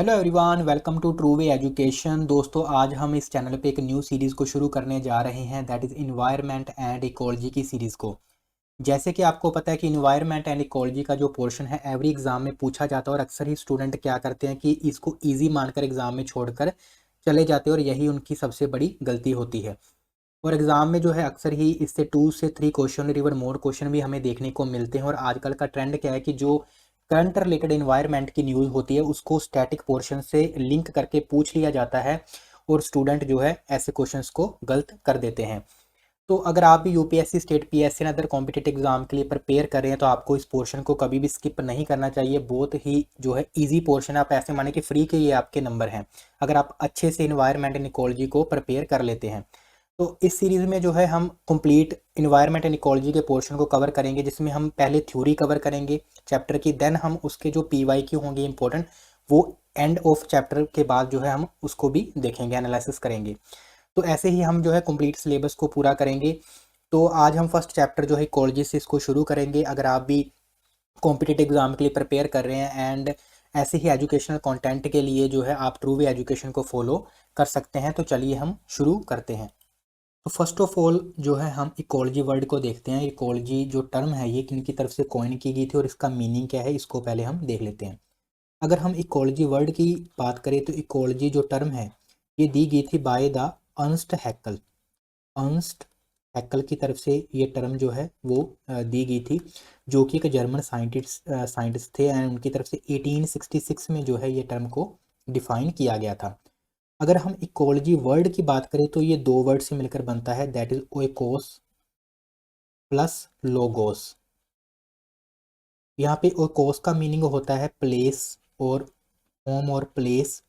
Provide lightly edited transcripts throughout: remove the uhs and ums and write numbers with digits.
Hello everyone, welcome to true way education. दोस्तों, आज हम इस चैनल पे एक न्यू सीरीज़ को शुरू करने जा रहे हैं, that is environment and ecology की सीरीज़ को। जैसे कि आपको पता है कि इन्वायरमेंट एंड इकोलॉजी का जो पोर्शन है एवरी एग्ज़ाम में पूछा जाता है, और अक्सर ही स्टूडेंट क्या करते हैं कि इसको ईजी मानकर एग्ज़ाम में छोड़कर चले जाते हैं, और यही उनकी सबसे बड़ी गलती होती है। और एग्ज़ाम में जो है अक्सर ही इससे 2 से 3 क्वेश्चन रिवर मोर क्वेश्चन भी हमें देखने को मिलते हैं। और आजकल का ट्रेंड क्या है कि जो करंट रिलेटेड एनवायरनमेंट की न्यूज़ होती है उसको स्टैटिक पोर्शन से लिंक करके पूछ लिया जाता है, और स्टूडेंट जो है ऐसे क्वेश्चंस को गलत कर देते हैं। तो अगर आप भी UPSC, state PSC and other competitive exam के लिए प्रिपेयर कर रहे हैं तो आपको इस पोर्शन को कभी भी स्किप नहीं करना चाहिए। बहुत ही जो है इजी पोर्शन है, आप ऐसे माने कि फ्री के ये आपके नंबर हैं अगर आप अच्छे से इन्वायरमेंट एंड इकोलॉजी को प्रिपेयर कर लेते हैं। तो इस सीरीज़ में जो है हम कंप्लीट इन्वायरमेंट एंड इकोलॉजी के पोर्शन को कवर करेंगे, जिसमें हम पहले थ्योरी कवर करेंगे चैप्टर की, देन हम उसके जो पीवाईक्यू होंगे इंपॉर्टेंट, वो एंड ऑफ चैप्टर के बाद जो है हम उसको भी देखेंगे, एनालिसिस करेंगे। तो ऐसे ही हम जो है कंप्लीट सिलेबस को पूरा करेंगे। तो आज हम फर्स्ट चैप्टर जो है इकोलॉजी से इसको शुरू करेंगे। अगर आप भी कॉम्पिटिटिव एग्जाम के लिए प्रिपेयर कर रहे हैं एंड ऐसे ही एजुकेशनल कंटेंट के लिए जो है आप ट्रू वे एजुकेशन को फॉलो कर सकते हैं। तो चलिए हम शुरू करते हैं। तो फर्स्ट ऑफ ऑल जो है हम इकोलॉजी वर्ड को देखते हैं। इकोलॉजी जो टर्म है ये किन की तरफ से कॉइन की गई थी और इसका मीनिंग क्या है, इसको पहले हम देख लेते हैं। अगर हम इकोलॉजी वर्ड की बात करें तो इकोलॉजी जो टर्म है ये दी गई थी बाय द अर्नस्ट हैक्ल। अर्नस्ट हैक्ल की तरफ से ये टर्म जो है वो दी गई थी, जो कि एक जर्मन साइंटिस्ट थे, एंड उनकी तरफ से 1866 में जो है ये टर्म को डिफाइन किया गया था। अगर हम इकोलॉजी वर्ड की बात करें तो ये दो वर्ड से मिलकर बनता है, that is oikos plus logos. यहाँ पे ओइकोस का मीनिंग होता है प्लेस और होम और प्लेस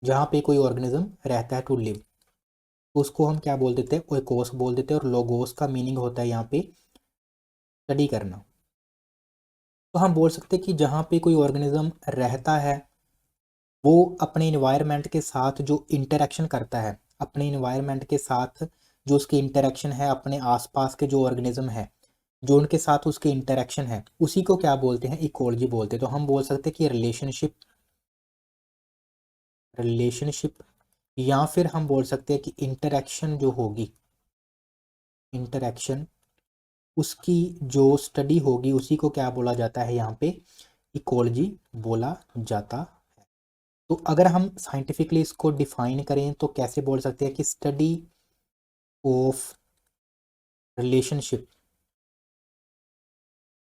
जहाँ पे कोई ऑर्गेनिज्म रहता है, टू लिव, उसको हम क्या बोल देते हैं, ओइकोस बोल देते हैं। और लोगोस का मीनिंग होता है यहाँ पे स्टडी करना। तो हम बोल सकते हैं कि जहाँ पे कोई ऑर्गेनिज्म रहता है वो अपने इन्वायरमेंट के साथ जो इंटरेक्शन करता है, अपने इन्वायरमेंट के साथ जो उसकी इंटरेक्शन है, अपने आसपास के जो ऑर्गेनिज्म है जो उनके साथ उसके इंटरेक्शन है, उसी को क्या बोलते हैं, इकोलॉजी बोलते हैं। तो हम बोल सकते हैं कि रिलेशनशिप, रिलेशनशिप या फिर हम बोल सकते हैं कि इंटरेक्शन जो होगी, इंटरेक्शन, उसकी जो स्टडी होगी उसी को क्या बोला जाता है, यहाँ पे इकोलॉजी बोला जाता है। तो अगर हम साइंटिफिकली इसको डिफाइन करें तो कैसे बोल सकते हैं कि study of relationship,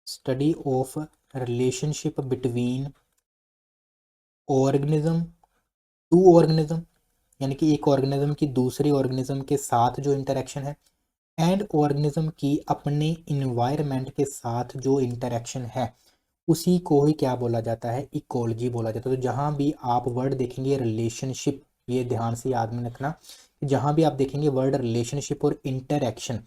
study of relationship between organism to organism, यानी कि एक ऑर्गेनिज्म की दूसरे ऑर्गेनिज्म के साथ जो इंटरेक्शन है, एंड ऑर्गेनिज्म की अपने इन्वायरमेंट के साथ जो इंटरेक्शन है, उसी को ही क्या बोला जाता है, इकोलॉजी बोला जाता है। तो जहाँ भी आप वर्ड देखेंगे रिलेशनशिप, ये ध्यान से याद में रखना, जहाँ भी आप देखेंगे वर्ड रिलेशनशिप और इंटरेक्शन,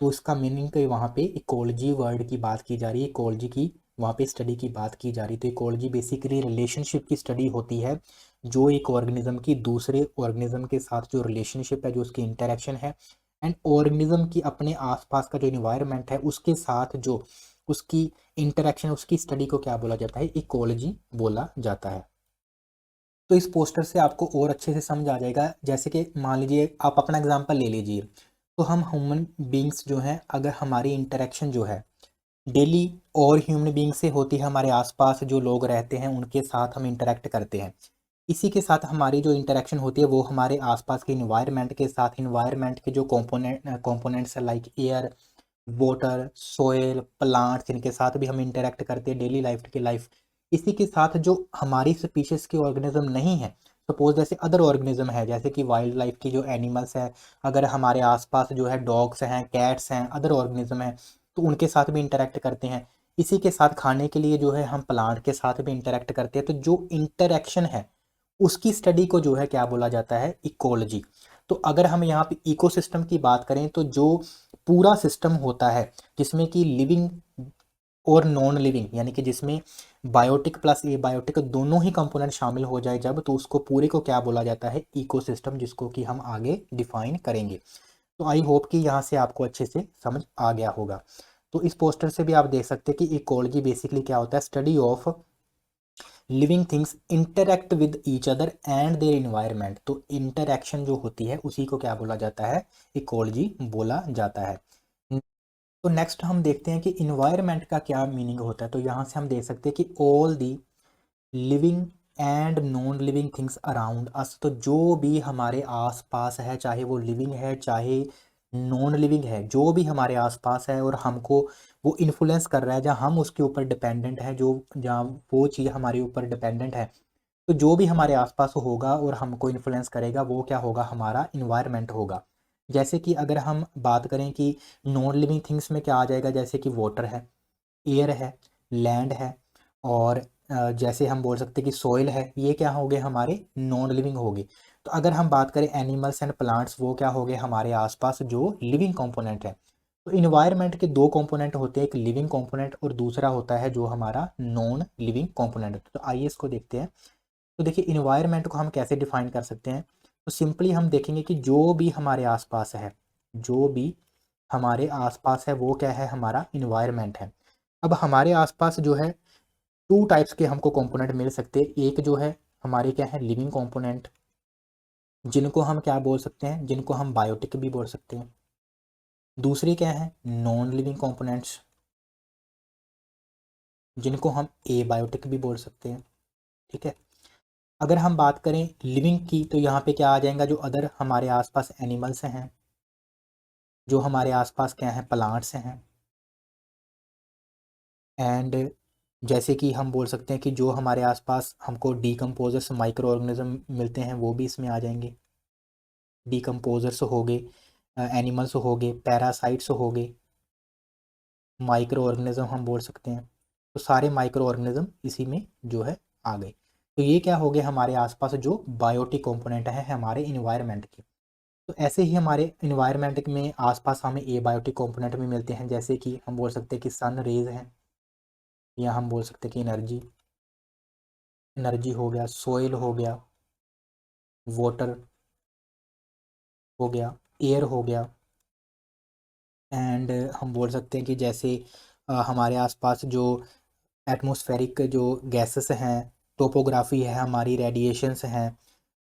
तो उसका मीनिंग तो वहाँ पे इकोलॉजी वर्ड की बात की जा रही है, इकोलॉजी की वहाँ पे स्टडी की बात की जा रही है। तो इकोलॉजी बेसिकली रिलेशनशिप की स्टडी होती है, जो एक ऑर्गेनिज्म की दूसरे ऑर्गेनिज्म के साथ जो रिलेशनशिप है, जो उसकी इंटरेक्शन है, एंड ऑर्गेनिज्म की अपने आसपास का जो इन्वायरमेंट है उसके साथ जो उसकी इंटरेक्शन, उसकी स्टडी को क्या बोला जाता है, इकोलॉजी बोला जाता है। तो इस पोस्टर से आपको और अच्छे से समझ आ जाएगा। जैसे कि मान लीजिए आप अपना एग्जांपल ले लीजिए, तो हम ह्यूमन बींग्स जो हैं, अगर हमारी इंटरेक्शन जो है डेली और ह्यूमन बींग से होती है, हमारे आसपास जो लोग रहते हैं उनके साथ हम इंटरेक्ट करते हैं, इसी के साथ हमारी जो इंटरेक्शन होती है वो हमारे आसपास के इन्वायरमेंट के साथ, इन्वायरमेंट के जो कंपोनेंट्स है like air, water, soil, plants, इनके साथ भी हम इंटरेक्ट करते हैं डेली लाइफ की लाइफ। इसी के साथ जो हमारी स्पीशीज के ऑर्गेनिज्म नहीं है, सपोज जैसे अदर ऑर्गेनिज्म है, जैसे कि वाइल्ड लाइफ की जो एनिमल्स हैं, अगर हमारे आसपास जो है डॉग्स हैं, कैट्स हैं, अदर ऑर्गेनिज्म हैं, तो उनके साथ भी इंटरेक्ट करते हैं। इसी के साथ खाने के लिए जो है हम प्लांट के साथ भी इंटरेक्ट करते हैं। तो जो इंटरेक्शन है उसकी स्टडी को जो है क्या बोला जाता है, इकोलॉजी। तो अगर हम यहाँ पे इकोसिस्टम की बात करें तो जो पूरा सिस्टम होता है जिसमें कि लिविंग और नॉन लिविंग, यानी कि जिसमें बायोटिक प्लस ए बायोटिक दोनों ही कंपोनेंट शामिल हो जाए जब, तो उसको पूरे को क्या बोला जाता है, इकोसिस्टम, जिसको कि हम आगे डिफाइन करेंगे। तो आई होप कि यहाँ से आपको अच्छे से समझ आ गया होगा। तो इस पोस्टर से भी आप देख सकते हैं कि इकोलॉजी बेसिकली क्या होता है, study of living things interact with each other and their environment. तो इंटरेक्शन जो होती है उसी को क्या बोला जाता है, इकोलॉजी बोला जाता है। तो नेक्स्ट हम देखते हैं कि इन्वायरमेंट का क्या मीनिंग होता है। तो यहाँ से हम देख सकते हैं कि all the living and non living things around us. तो जो भी हमारे आसपास है, चाहे वो लिविंग है चाहे नॉन लिविंग है, जो भी हमारे आसपास है और हमको वो इन्फ्लुएंस कर रहा है, जहाँ हम उसके ऊपर डिपेंडेंट है, जो जहाँ वो चीज़ हमारे ऊपर डिपेंडेंट है, तो जो भी हमारे आसपास होगा और हमको इन्फ्लुएंस करेगा वो क्या होगा, हमारा इन्वायरमेंट होगा। जैसे कि अगर हम बात करें कि नॉन लिविंग थिंग्स में क्या आ जाएगा, जैसे कि वाटर है, एयर है, लैंड है, और जैसे हम बोल सकते हैं कि सॉइल है, ये क्या हो गए हमारे नॉन लिविंग हो गए। तो अगर हम बात करें एनिमल्स एंड प्लांट्स, वो क्या हो गए हमारे आसपास जो लिविंग कंपोनेंट है। तो इन्वायरमेंट के दो कंपोनेंट होते हैं, एक लिविंग कंपोनेंट और दूसरा होता है जो हमारा नॉन लिविंग कंपोनेंट। तो आइए इसको देखते हैं। तो देखिए इन्वायरमेंट को हम कैसे डिफाइन कर सकते हैं। तो सिंपली हम देखेंगे कि जो भी हमारे आसपास है, जो भी हमारे आसपास है वो क्या है, हमारा इन्वायरमेंट है। अब हमारे आसपास जो है टू टाइप्स के हमको कंपोनेंट मिल सकते हैं। एक जो है हमारे क्या है लिविंग कंपोनेंट, जिनको हम क्या बोल सकते हैं, जिनको हम बायोटिक भी बोल सकते हैं। दूसरी क्या है नॉन लिविंग कंपोनेंट्स, जिनको हम एबायोटिक भी बोल सकते हैं। ठीक है। अगर हम बात करें लिविंग की, तो यहाँ पे क्या आ जाएगा, जो अदर हमारे आसपास एनिमल्स हैं, जो हमारे आसपास क्या है प्लांट्स हैं, एंड जैसे कि हम बोल सकते हैं कि जो हमारे आसपास हमको डीकम्पोजर्स माइक्रो ऑर्गेनिज्म मिलते हैं वो भी इसमें आ जाएंगे। डीकम्पोजर्स हो गए, एनिमल्स हो गए, पैरासाइट्स हो गए, माइक्रो ऑर्गेनिज्म हम बोल सकते हैं। तो सारे माइक्रो ऑर्गेनिज्म इसी में जो है आ गए। तो ये क्या हो गए हमारे आसपास जो बायोटिक कंपोनेंट है हमारे इन्वायरमेंट के। तो ऐसे ही हमारे इन्वायरमेंट में आसपास हमें एबायोटिक कंपोनेंट भी मिलते हैं, जैसे कि हम बोल सकते हैं कि सन रेज हैं, या हम बोल सकते हैं कि एनर्जी, एनर्जी हो गया, सोइल हो गया, वाटर हो गया, एयर हो गया, एंड हम बोल सकते हैं कि जैसे हमारे आसपास जो एटमॉस्फेरिक जो गैसेस हैं, टोपोग्राफी है हमारी, रेडिएशंस हैं,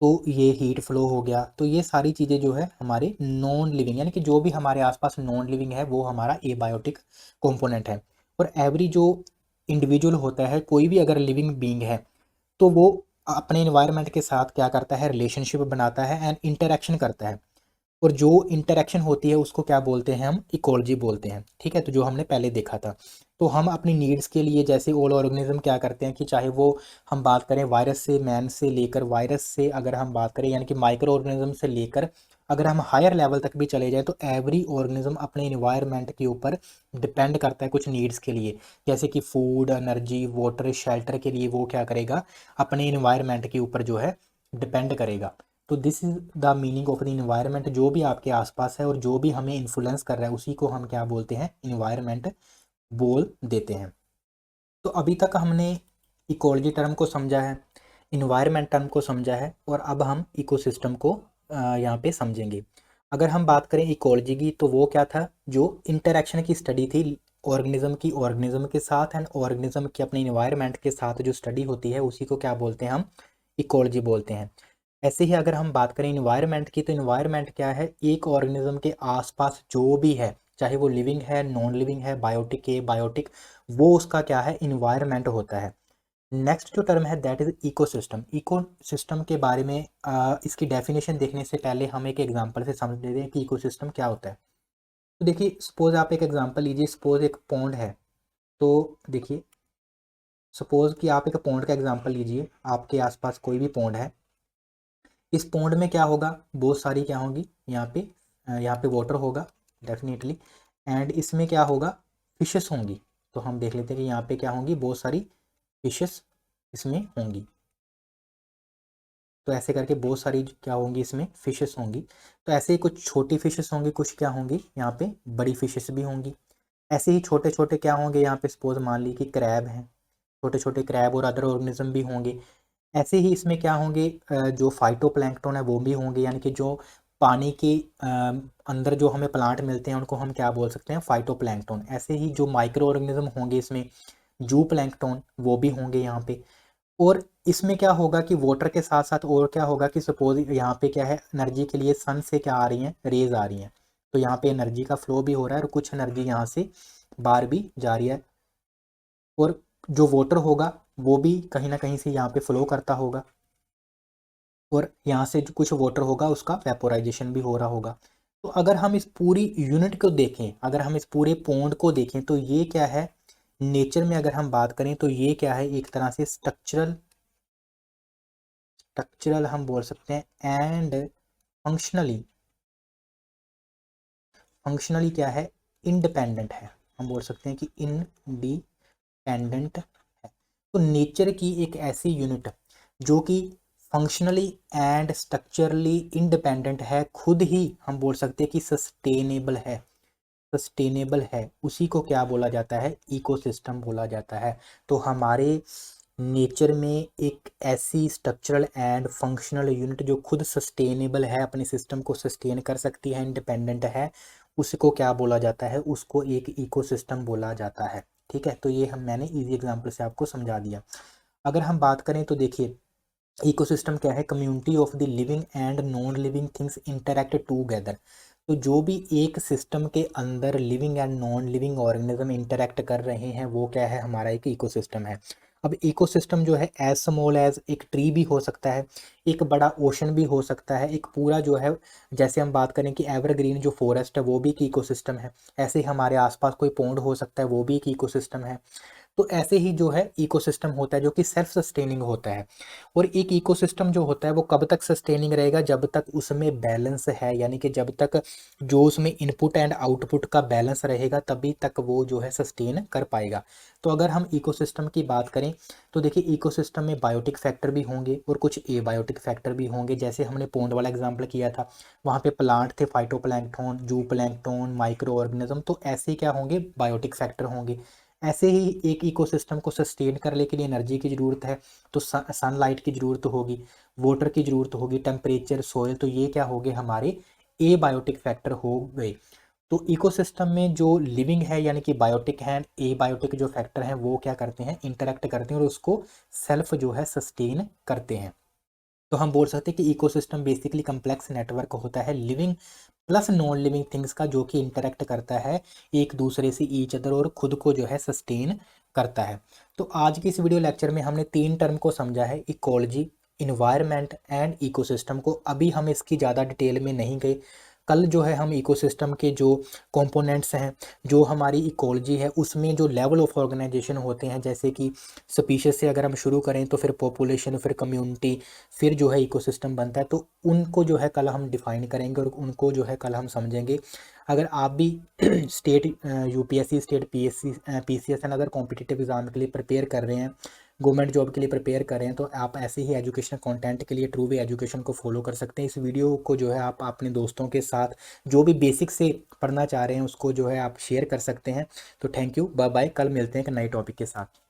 तो ये हीट फ्लो हो गया। तो ये सारी चीज़ें जो है हमारे नॉन लिविंग, यानी कि जो भी हमारे आसपास नॉन लिविंग है वो हमारा एबायोटिक कंपोनेंट है। और एवरी जो इंडिविजुअल होता है, कोई भी अगर लिविंग बीइंग है, तो वो अपने इन्वायरमेंट के साथ क्या करता है, रिलेशनशिप बनाता है एंड इंटरेक्शन करता है। और जो इंटरेक्शन होती है उसको क्या बोलते हैं, हम इकोलॉजी बोलते हैं। ठीक है। तो जो हमने पहले देखा था, तो हम अपनी नीड्स के लिए, जैसे ऑल ऑर्गेनिज्म क्या करते हैं कि चाहे वो हम बात करें वायरस से, मैन से लेकर, वायरस से अगर हम बात करें यानी कि माइक्रो ऑर्गेनिज्म से लेकर अगर हम हायर लेवल तक भी चले जाएं, तो एवरी ऑर्गेनिज्म अपने इन्वायरमेंट के ऊपर डिपेंड करता है कुछ नीड्स के लिए। जैसे कि फूड, एनर्जी, वाटर, शेल्टर के लिए वो क्या करेगा, अपने इन्वायरमेंट के ऊपर जो है डिपेंड करेगा। तो this is the meaning of the environment. जो भी आपके आसपास है और जो भी हमें इन्फ्लुएंस कर रहा है उसी को हम क्या बोलते हैं, इन्वायरमेंट बोल देते हैं। तो अभी तक हमने इकोलॉजी टर्म को समझा है, इन्वायरमेंट टर्म को समझा है, और अब हम इकोसिस्टम को यहाँ पे समझेंगे। अगर हम बात करें इकोलॉजी की, तो वो क्या था, जो इंटरेक्शन की स्टडी थी ऑर्गेनिज्म की ऑर्गेनिज्म के साथ, एंड ऑर्गेनिज्म की अपने इन्वायरमेंट के साथ जो स्टडी होती है उसी को क्या बोलते हैं, हम इकोलॉजी बोलते हैं। ऐसे ही अगर हम बात करें इन्वायरमेंट की, तो इन्वायरमेंट क्या है, एक ऑर्गेनिज्म के आसपास जो भी है, चाहे वो लिविंग है, नॉन लिविंग है, बायोटिक है, बायोटिक, वो उसका क्या है, इन्वायरमेंट होता है। नेक्स्ट जो टर्म है दैट इज इकोसिस्टम। इकोसिस्टम के बारे में इसकी डेफिनेशन देखने से पहले हम एक एग्जांपल से समझ लेते हैं कि इकोसिस्टम क्या होता है। तो देखिए सपोज आप एक एग्जांपल लीजिए, सपोज एक पॉन्ड है। तो देखिए सपोज कि आप एक पॉन्ड का एग्जांपल लीजिए, आपके आसपास कोई भी पॉन्ड है। इस पॉन्ड में क्या होगा, बहुत सारी क्या होंगी यहाँ पे वाटर होगा डेफिनेटली, एंड इसमें क्या होगा, फिशेस होंगी। तो हम देख लेते हैं कि यहाँ पे क्या होंगी, बहुत सारी फिशेस इसमें होंगी। तो ऐसे करके बहुत सारी क्या होंगी, इसमें फिशेस होंगी। तो ऐसे ही कुछ छोटी फिशेस होंगी, कुछ क्या होंगी यहाँ पे बड़ी फिशेस भी होंगी। ऐसे ही छोटे छोटे क्या होंगे यहाँ पे, सपोज मान ली कि क्रैब हैं, छोटे छोटे क्रैब और अदर ऑर्गेनिज्म भी होंगे। ऐसे ही इसमें क्या होंगे, जो फाइटोप्लैंक्टन है वो भी होंगे, यानी कि जो पानी के अंदर जो हमें प्लांट मिलते हैं उनको हम क्या बोल सकते हैं, फाइटोप्लैंक्टन। ऐसे ही जो माइक्रो ऑर्गेनिज्म होंगे इसमें, जू प्लैंक्टन, वो भी होंगे यहाँ पे। और इसमें क्या होगा कि वाटर के साथ साथ और क्या होगा कि सपोज यहाँ पे क्या है, एनर्जी के लिए सन से क्या आ रही हैं, रेज आ रही हैं, तो यहाँ पे एनर्जी का फ्लो भी हो रहा है और कुछ एनर्जी यहाँ से बाहर भी जा रही है, और जो वाटर होगा वो भी कहीं ना कहीं से यहाँ पे फ्लो करता होगा, और यहाँ से जो कुछ वाटर होगा उसका वेपोराइजेशन भी हो रहा होगा। तो अगर हम इस पूरी यूनिट को देखें, अगर हम इस पूरे पॉन्ड को देखें, तो ये क्या है, नेचर में अगर हम बात करें तो ये क्या है, एक तरह से स्ट्रक्चरल हम बोल सकते हैं, एंड फंक्शनली, फंक्शनली क्या है, इंडिपेंडेंट है, हम बोल सकते हैं कि इंडिपेंडेंट है। तो नेचर की एक ऐसी यूनिट जो कि फंक्शनली एंड स्ट्रक्चरली इंडिपेंडेंट है, खुद ही हम बोल सकते हैं कि सस्टेनेबल है, सस्टेनेबल है, उसी को क्या बोला जाता है, इकोसिस्टम बोला जाता है। तो हमारे नेचर में एक ऐसी स्ट्रक्चरल एंड फंक्शनल यूनिट जो खुद सस्टेनेबल है, अपने सिस्टम को सस्टेन कर सकती है, इंडिपेंडेंट है, उसको क्या बोला जाता है, उसको एक इकोसिस्टम बोला जाता है। ठीक है, तो ये मैंने इजी एग्जांपल से आपको समझा दिया। अगर हम बात करें तो देखिए, इकोसिस्टम क्या है, community of the living and non living things interact together. तो जो भी एक सिस्टम के अंदर living and non living organism interact कर रहे हैं वो क्या है, हमारा एक इकोसिस्टम है। अब इकोसिस्टम जो है एज स्मॉल एज एक ट्री भी हो सकता है, एक बड़ा ओशन भी हो सकता है, एक पूरा जो है, जैसे हम बात करें कि एवरग्रीन जो फॉरेस्ट है वो भी एक इकोसिस्टम है, ऐसे ही हमारे आसपास कोई पॉन्ड हो सकता है वो भी एक इकोसिस्टम है। तो ऐसे ही जो है इकोसिस्टम होता है जो कि सेल्फ सस्टेनिंग होता है। और एक इकोसिस्टम जो होता है वो कब तक सस्टेनिंग रहेगा, जब तक उसमें बैलेंस है, यानी कि जब तक जो उसमें इनपुट एंड आउटपुट का बैलेंस रहेगा तभी तक वो जो है सस्टेन कर पाएगा। तो अगर हम इकोसिस्टम की बात करें तो देखिए, इकोसिस्टम में बायोटिक फैक्टर भी होंगे और कुछ एबायोटिक फैक्टर भी होंगे। जैसे हमने पोंड वाला एग्जाम्पल किया था, वहाँ पे प्लांट थे, फाइटोप्लैंक्टन, जू प्लैंक्टन, माइक्रो ऑर्गेनिज्म, तो ऐसे क्या होंगे, बायोटिक फैक्टर होंगे। ऐसे ही एक इकोसिस्टम को सस्टेन करने के लिए एनर्जी की ज़रूरत है, तो सनलाइट की ज़रूरत होगी, वाटर की ज़रूरत होगी, टेम्परेचर, सोयल, तो ये क्या हो गए, हमारे ए बायोटिक फैक्टर हो गए। तो इकोसिस्टम में जो लिविंग है यानी कि बायोटिक है, ए बायोटिक जो फैक्टर हैं वो क्या करते हैं, इंटरेक्ट करते हैं और उसको सेल्फ जो है सस्टेन करते हैं। तो हम बोल सकते हैं कि इकोसिस्टम बेसिकली कम्प्लेक्स नेटवर्क होता है living plus non living things का, जो कि इंटरेक्ट करता है एक दूसरे से, ईच अदर, और खुद को जो है सस्टेन करता है। तो आज की इस वीडियो लेक्चर में हमने 3 टर्म को समझा है, इकोलॉजी, इन्वायरमेंट एंड इकोसिस्टम को। अभी हम इसकी ज़्यादा डिटेल में नहीं गए, कल जो है हम इकोसिस्टम के जो कंपोनेंट्स हैं, जो हमारी इकोलॉजी है उसमें जो लेवल ऑफ ऑर्गेनाइजेशन होते हैं, जैसे कि स्पीशीज से अगर हम शुरू करें तो फिर पॉपुलेशन, फिर कम्युनिटी, फिर जो है इकोसिस्टम बनता है, तो उनको जो है कल हम डिफाइन करेंगे और उनको जो है कल हम समझेंगे। अगर आप भी state UPSC, state PSC, PCS and other competitive exam के लिए प्रिपेयर कर रहे हैं, गवर्नमेंट जॉब के लिए प्रिपेयर कर रहे हैं, तो आप ऐसे ही एजुकेशनल कंटेंट के लिए ट्रू वे एजुकेशन को फॉलो कर सकते हैं। इस वीडियो को जो है आप अपने दोस्तों के साथ जो भी बेसिक से पढ़ना चाह रहे हैं उसको जो है आप शेयर कर सकते हैं। तो थैंक यू, बाय बाय, कल मिलते हैं एक नए टॉपिक के साथ।